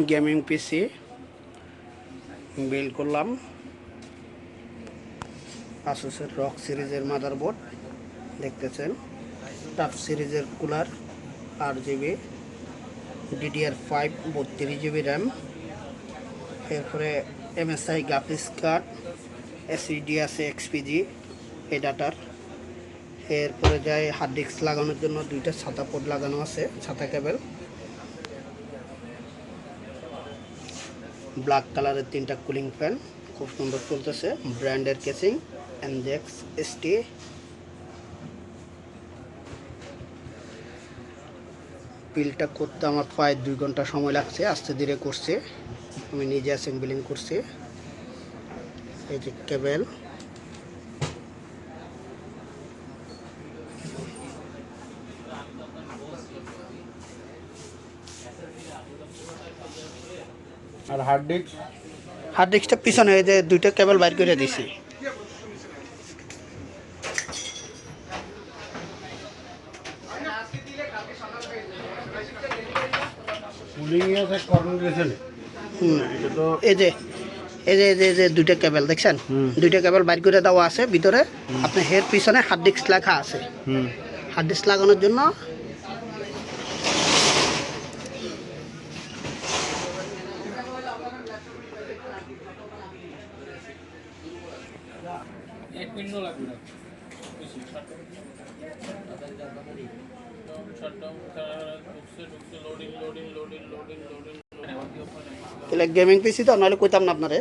Gaming পিসি বিল করলাম। আসুসের rock সিরিজের motherboard দেখতেছেন, টাফ সিরিজের cooler, 8 GB, DDR5 32 GB RAM, এরপরে MSI গ্রাফিক্স কার্ড, SSD আছে XPG এই ডাটার। এরপরে যায় হার্ড ডিস্ক লাগানোর জন্য 2টা ছাতা পোর্ট লাগানো আছে, ছাতা কেবল, ব্ল্যাক কালারের 3টা কুলিং ফ্যান খুব সুন্দর চলতেছে, ব্র্যান্ডের কেসিং, NJX ST। বিলটা করতে আমার প্রায় 2 ঘন্টা সময় লাগছে, আস্তে ধীরে করছে, আমি নিজে অ্যাসেম্বলিং করছি। এই যে কেবল, আর হার্ড ডিস্কটা পিছনে এই যে 2টা কেবল বাইর করে দিছি। এই যে 2টা কেবল দেখছেন, 2টা কেবল বাইর করে দেওয়া আছে ভিতরে। আপনার হের পিছনে হার্ড ডিস্ক লেখা আছে, হার্ড ডিস্ক লাগানোর জন্য। তাহলে গেমিং পিসি তো নাহলে কইতাম না আপনারে।